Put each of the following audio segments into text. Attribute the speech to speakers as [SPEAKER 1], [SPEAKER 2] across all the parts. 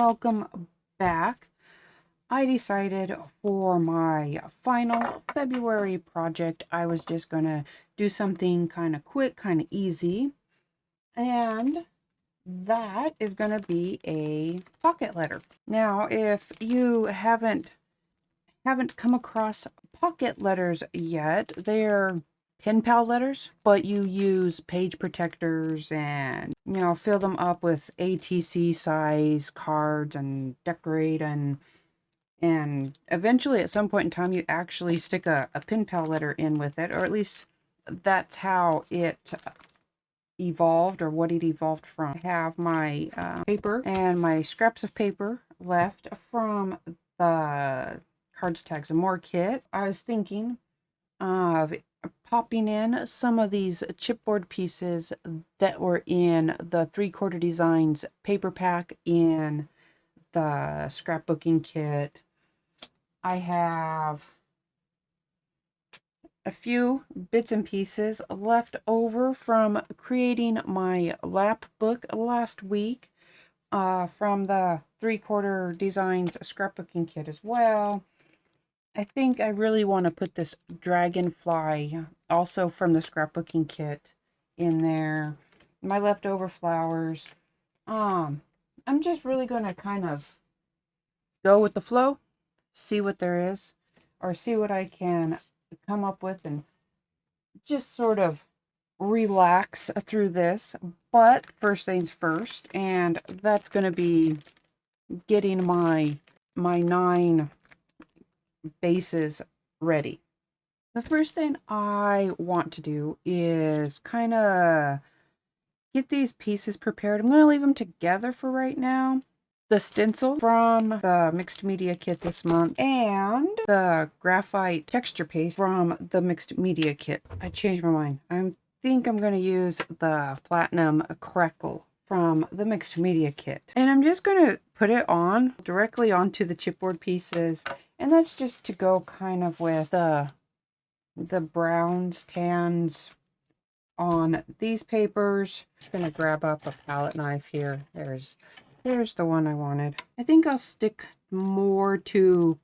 [SPEAKER 1] welcome back. I decided for my final February project, I was just gonna do something kind of quick, kind of easy, and that is gonna be a pocket letter. Now, if you haven't come across pocket letters yet, they're pen pal letters, but you use page protectors and, fill them up with ATC size cards and decorate and eventually at some point in time you actually stick a pen pal letter in with it, or at least that's how it evolved, or what it evolved from. I have my paper and my scraps of paper left from the Cards, Tags, and More kit. I was thinking of popping in some of these chipboard pieces that were in the 3/4 Designs paper pack in the scrapbooking kit. I have a few bits and pieces left over from creating my lap book last week from the 3/4 Designs scrapbooking kit as well. I think I really want to put this dragonfly, also from the scrapbooking kit, in there. My leftover flowers. I'm just really going to kind of go with the flow, see what there is, or see what I can come up with, and just sort of relax through this. But first things first, and that's going to be getting my 9 bases ready. The first thing I want to do is kind of get these pieces prepared. I'm going to leave them together for right now. The stencil from the mixed media kit this month, and the graphite texture paste from the mixed media kit. I changed my mind. I think I'm going to use the platinum crackle from the mixed media kit. And I'm just going to put it on directly onto the chipboard pieces. And that's just to go kind of with the browns, tans on these papers. Just going to grab up a palette knife here. There's the one I wanted. I think I'll stick more to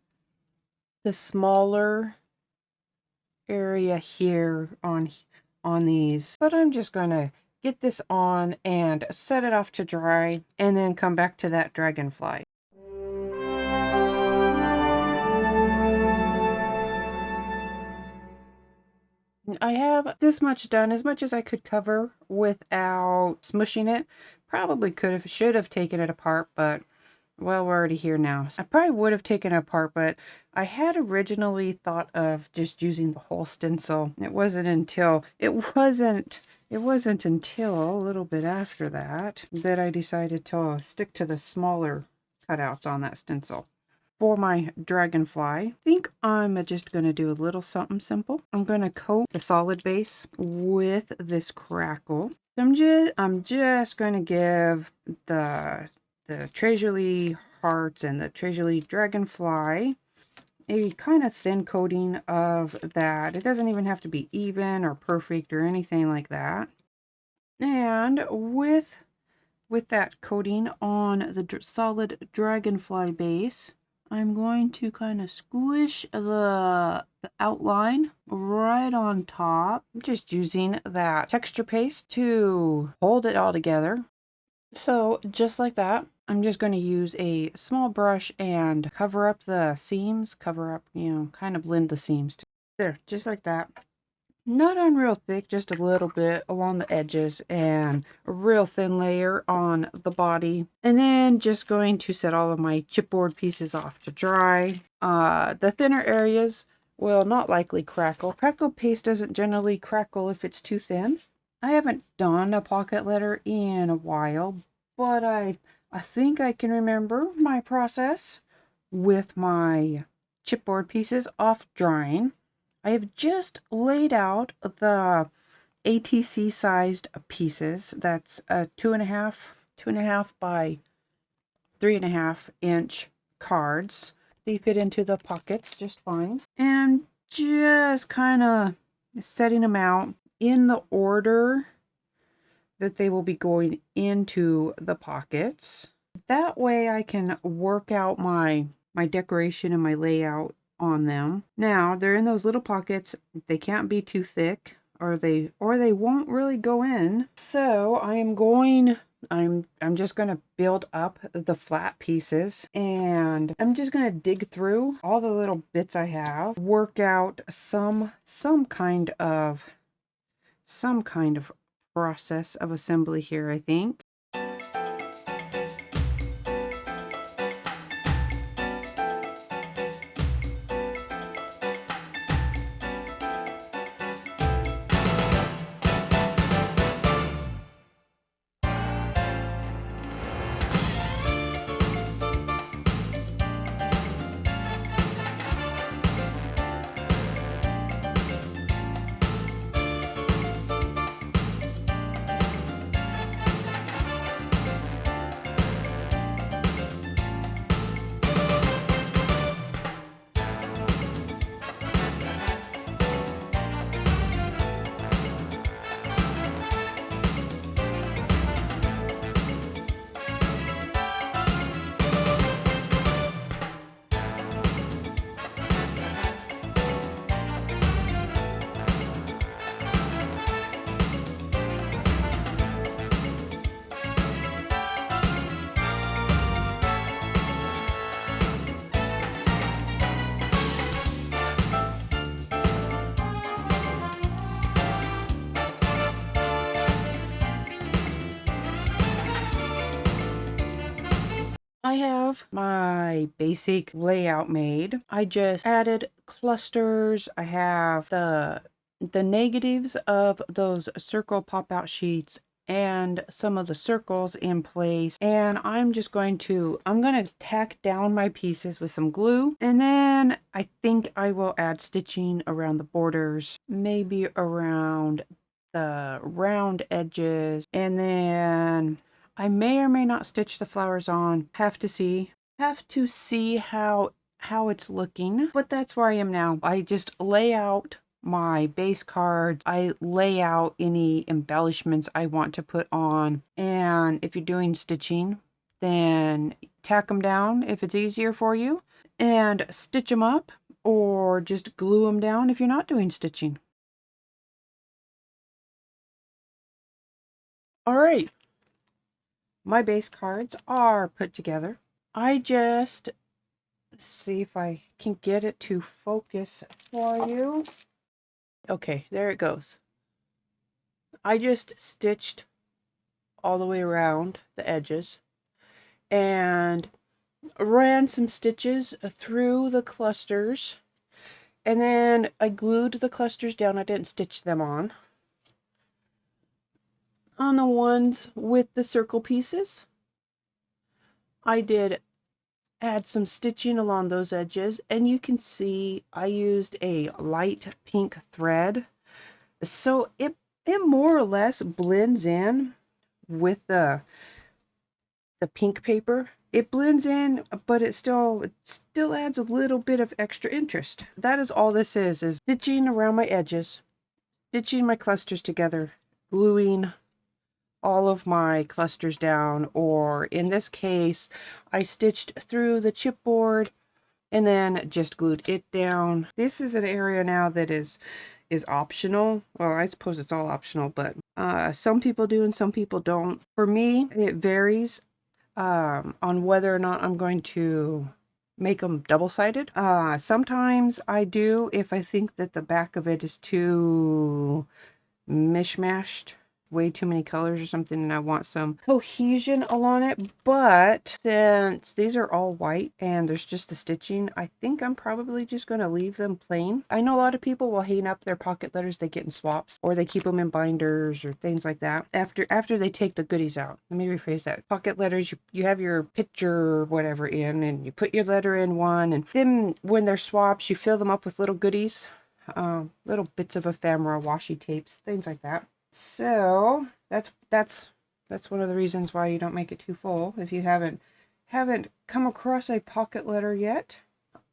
[SPEAKER 1] the smaller area here on these. But I'm just going to get this on and set it off to dry, and then come back to that dragonfly. I have this much done, as much as I could cover without smushing it. Probably should have taken it apart, but well, we're already here now. I probably would have taken it apart, but I had originally thought of just using the whole stencil. It wasn't until a little bit after that I decided to stick to the smaller cutouts on that stencil. For my dragonfly, I think I'm just going to do a little something simple. I'm going to coat the solid base with this crackle. I'm just going to give the Tres Jolie hearts and the Tres Jolie dragonfly a kind of thin coating of that. It doesn't even have to be even or perfect or anything like that. And with that coating on the solid dragonfly base, I'm going to kind of squish the outline right on top, just using that texture paste to hold it all together. So just like that, I'm just going to use a small brush and cover up the seams, kind of blend the seams. There, just like that. Not on real thick, just a little bit along the edges, and a real thin layer on the body. And then just going to set all of my chipboard pieces off to dry. The thinner areas will not likely crackle. Crackle paste doesn't generally crackle if it's too thin. I haven't done a pocket letter in a while, but I think I can remember my process with my chipboard pieces off drying. I have just laid out the ATC sized pieces. That's a 2.5 by 3.5 inch cards. They fit into the pockets just fine. And just kind of setting them out in the order that they will be going into the pockets. That way I can work out my decoration and my layout on them. Now, they're in those little pockets. They can't be too thick or they won't really go in. So, I'm just going to build up the flat pieces, and I'm just going to dig through all the little bits I have, work out some kind of process of assembly here, I think. I have my basic layout made. I just added clusters. I have the negatives of those circle pop-out sheets and some of the circles in place, and I'm going to tack down my pieces with some glue, and then I think I will add stitching around the borders, maybe around the round edges, and then I may or may not stitch the flowers on. Have to see how it's looking. But that's where I am now. I just lay out my base cards. I lay out any embellishments I want to put on. And if you're doing stitching, then tack them down if it's easier for you, and stitch them up, or just glue them down if you're not doing stitching. All right. My base cards are put together. I just see if I can get it to focus for you. Okay, there it goes. I just stitched all the way around the edges and ran some stitches through the clusters, and then I glued the clusters down. I didn't stitch them on the ones with the circle pieces. I did add some stitching along those edges, and you can see I used a light pink thread, so it more or less blends in with the pink paper. It blends in, but it still adds a little bit of extra interest. That is all this is stitching around my edges, stitching my clusters together, gluing all of my clusters down, or in this case, I stitched through the chipboard and then just glued it down. This is an area now that is optional. Well, I suppose it's all optional, but some people do and some people don't. For me, it varies on whether or not I'm going to make them double-sided. Sometimes I do if I think that the back of it is too mishmashed, way too many colors or something, and I want some cohesion along it. But since these are all white and there's just the stitching, I think I'm probably just going to leave them plain. I know a lot of people will hang up their pocket letters they get in swaps, or they keep them in binders or things like that after they take the goodies out. Let me rephrase that. Pocket letters, you have your picture or whatever in, and you put your letter in one, and then when they're swaps, you fill them up with little goodies, little bits of ephemera, washi tapes, things like that. So that's one of the reasons why you don't make it too full if you haven't come across a pocket letter yet.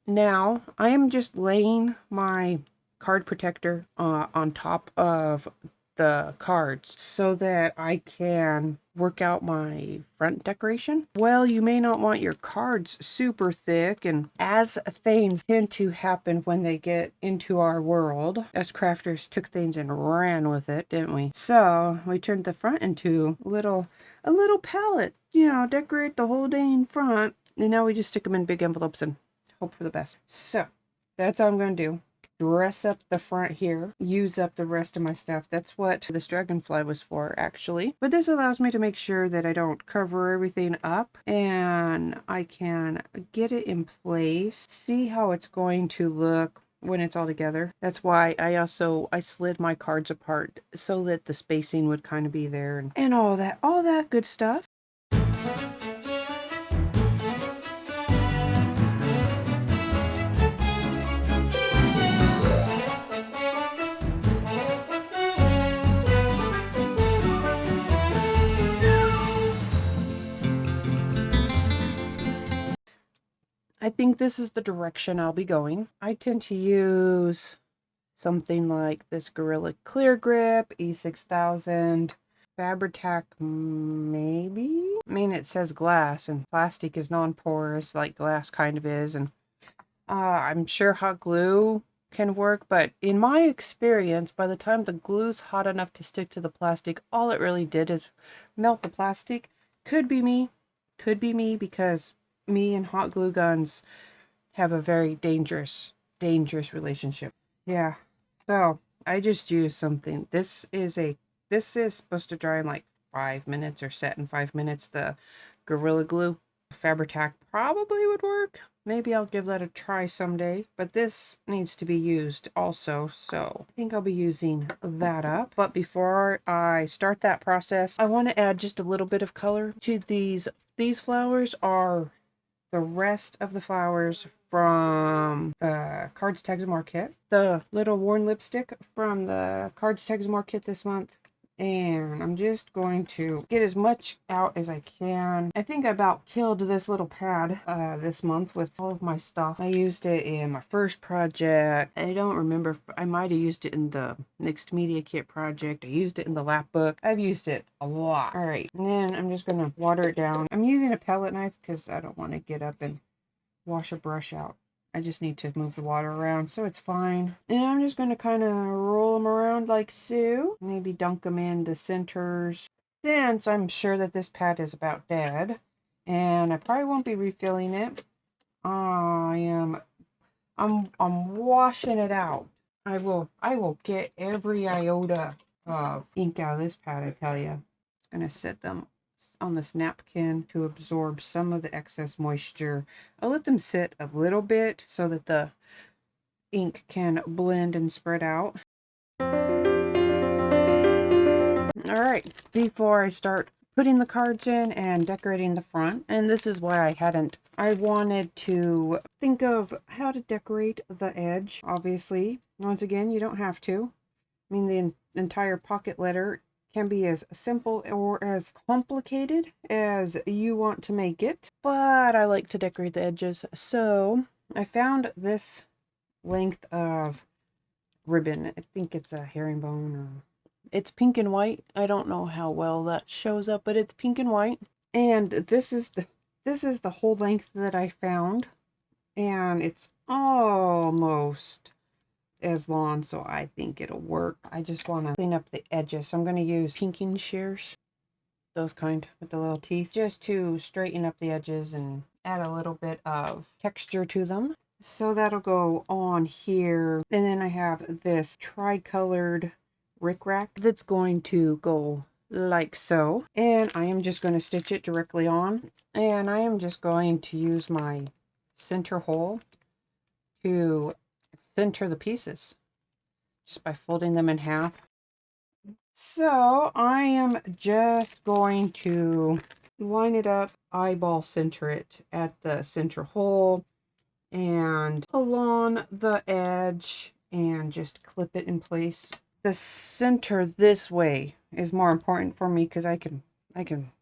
[SPEAKER 1] Now I am just laying my card protector on top of the cards so that I can work out my front decoration. Well, you may not want your cards super thick, and as things tend to happen when they get into our world, us crafters took things and ran with it, didn't we? So we turned the front into a little palette, you know, decorate the whole dang front, and now we just stick them in big envelopes and hope for the best. So that's all I'm going to do. Dress up the front here, use up the rest of my stuff. That's what this dragonfly was for, actually. But this allows me to make sure that I don't cover everything up, and I can get it in place, see how it's going to look when it's all together. That's why I slid my cards apart so that the spacing would kind of be there, and all that good stuff. I think this is the direction I'll be going. I tend to use something like this Gorilla Clear Grip, E6000, Fabri-Tac maybe? I mean, it says glass, and plastic is non-porous like glass kind of is, and I'm sure hot glue can work, but in my experience, by the time the glue's hot enough to stick to the plastic, all it really did is melt the plastic. Could be me because me and hot glue guns have a very dangerous relationship. Yeah. So I just used something. This is supposed to dry in like 5 minutes or set in 5 minutes. The Gorilla Glue. Fabri-Tac probably would work. Maybe I'll give that a try someday. But this needs to be used also, so I think I'll be using that up. But before I start that process, I want to add just a little bit of color to these. These flowers are the rest of the flowers from the Cards, Tags, and More kit. The little worn lipstick from the Cards, Tags, and More kit this month. And I'm just going to get as much out as I can. I think I about killed this little pad this month with all of my stuff. I used it in my first project. I don't remember. I might have used it in the mixed media kit project. I used it in the lap book. I've used it a lot. All right. And then I'm just going to water it down. I'm using a palette knife because I don't want to get up and wash a brush out. I just need to move the water around, so it's fine. And I'm just going to kind of roll them around like so. Maybe dunk them in the centers. Since I'm sure that this pad is about dead, and I probably won't be refilling it, I'm washing it out. I will get every iota of ink out of this pad, I tell you. I'm going to set them on this napkin to absorb some of the excess moisture. I'll let them sit a little bit so that the ink can blend and spread out. All right, before I start putting the cards in and decorating the front, and this is why I wanted to think of how to decorate the edge. Obviously, once again, you don't have to. I mean, the entire pocket letter can be as simple or as complicated as you want to make it, but I like to decorate the edges. So I found this length of ribbon. I think it's a herringbone, or it's pink and white. I don't know how well that shows up, but it's pink and white. And this is the whole length that I found, and it's almost as long, so I think it'll work. I just want to clean up the edges, so I'm going to use pinking shears, those kind with the little teeth, just to straighten up the edges and add a little bit of texture to them. So that'll go on here, and then I have this tri-colored rickrack that's going to go like so, and I am just going to stitch it directly on, and I am just going to use my center hole to center the pieces just by folding them in half. So I am just going to line it up, eyeball center it at the center hole and along the edge, and just clip it in place. The center this way is more important for me because I can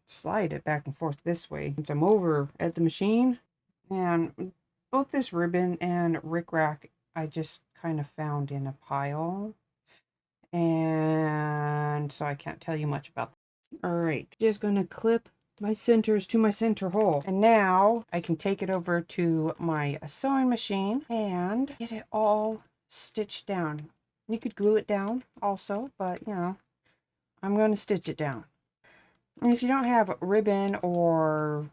[SPEAKER 1] slide it back and forth this way since I'm over at the machine. And both this ribbon and rickrack I just kind of found in a pile, and so I can't tell you much about that. All right, just gonna clip my centers to my center hole. And now I can take it over to my sewing machine and get it all stitched down. You could glue it down also, but you know, I'm going to stitch it down. And if you don't have ribbon or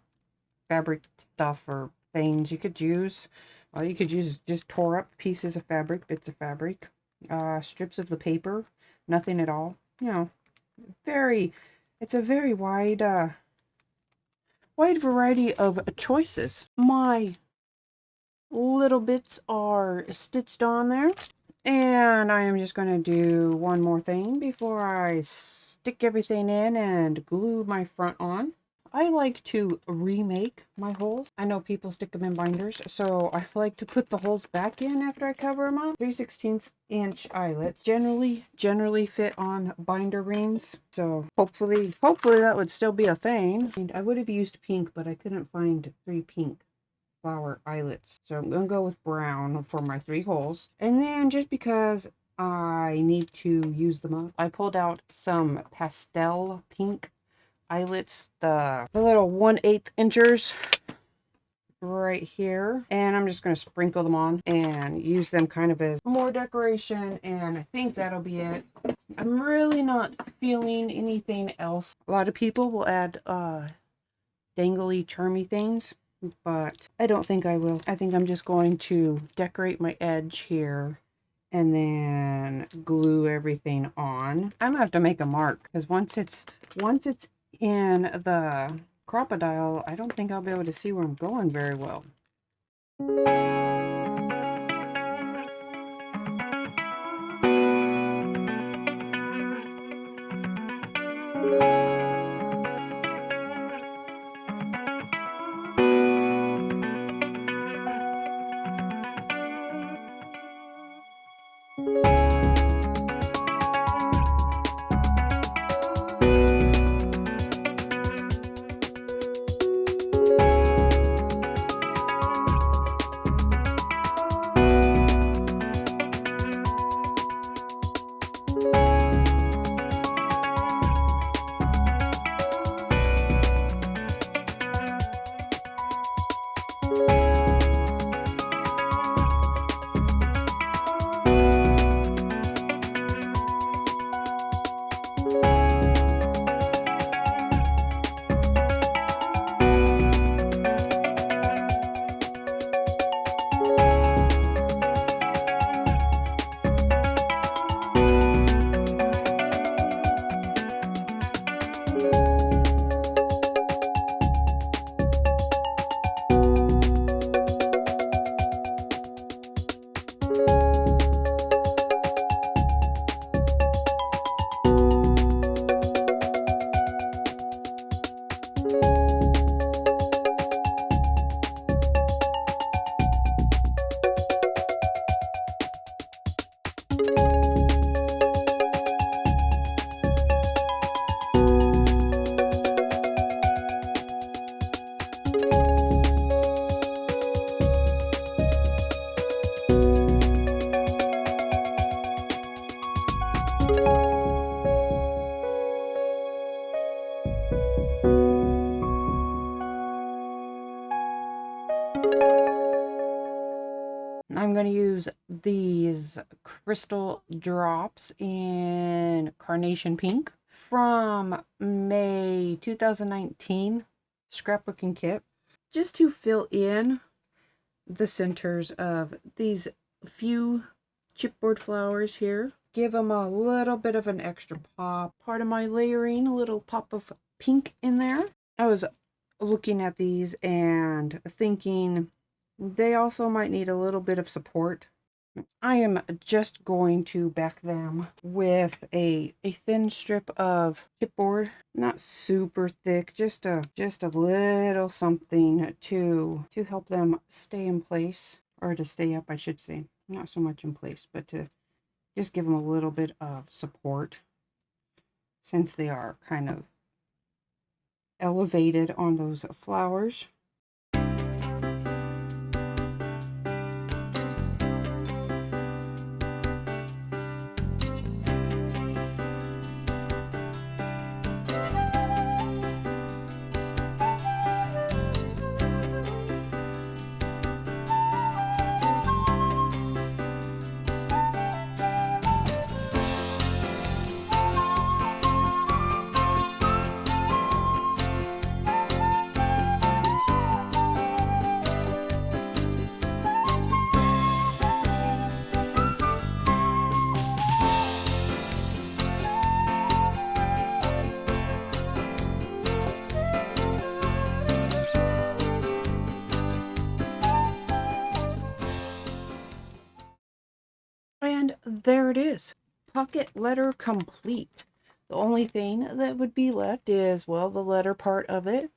[SPEAKER 1] fabric stuff or things you could use, all you could use is just tore up pieces of fabric, bits of fabric, strips of the paper, nothing at all. You know, it's a very wide variety of choices. My little bits are stitched on there, and I am just going to do one more thing before I stick everything in and glue my front on. I like to remake my holes. I know people stick them in binders, so I like to put the holes back in after I cover them up. 3/16 inch eyelets generally fit on binder rings, so hopefully that would still be a thing. And I would have used pink, but I couldn't find 3 pink flower eyelets, so I'm gonna go with brown for my 3 holes. And then just because I need to use them up, I pulled out some pastel pink eyelets, the little 1/8 inchers right here, and I'm just going to sprinkle them on and use them kind of as more decoration, and I think that'll be it. I'm really not feeling anything else. A lot of people will add dangly charmy things, but I don't think I will. I think I'm just going to decorate my edge here and then glue everything on. I'm gonna have to make a mark, because once it's in the crocodile, I don't think I'll be able to see where I'm going very well. I'm going to use these crystal drops in Carnation Pink from May 2019 Scrapbooking Kit, just to fill in the centers of these few chipboard flowers here. Give them a little bit of an extra pop. Part of my layering, a little pop of pink in there. I was looking at these and thinking they also might need a little bit of support. I am just going to back them with a thin strip of chipboard, not super thick, just a little something to help them stay in place, or to stay up, I should say. Not so much in place, but to just give them a little bit of support, since they are kind of elevated on those flowers. there it is. Pocket letter complete. The only thing that would be left is, well, the letter part of it,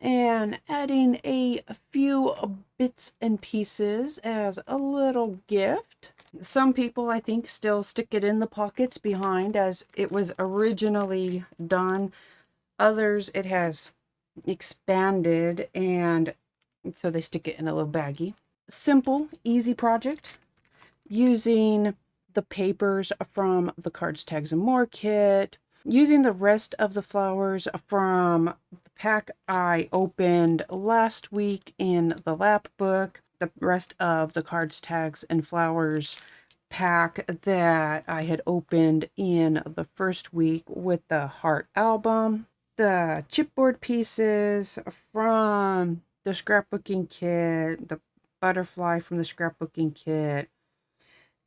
[SPEAKER 1] and adding a few bits and pieces as a little gift. Some people, I think, still stick it in the pockets behind as it was originally done. Others, it has expanded, and so they stick it in a little baggie. Simple, easy project using the papers from the Cards, Tags, and More kit, using the rest of the flowers from the pack I opened last week in the lap book, the rest of the Cards, Tags, and Flowers pack that I had opened in the first week with the heart album, the chipboard pieces from the scrapbooking kit, the butterfly from the scrapbooking kit,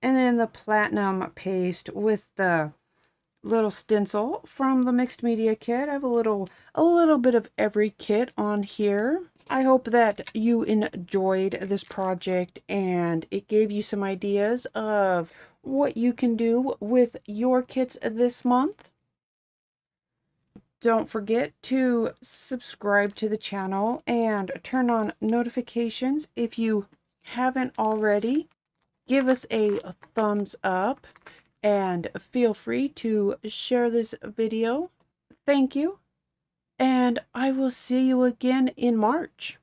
[SPEAKER 1] and then the platinum paste with the little stencil from the mixed media kit. I have a little bit of every kit on here. I hope that you enjoyed this project and it gave you some ideas of what you can do with your kits this month. Don't forget to subscribe to the channel and turn on notifications if you haven't already. Give us a thumbs up and feel free to share this video. Thank you, and I will see you again in March.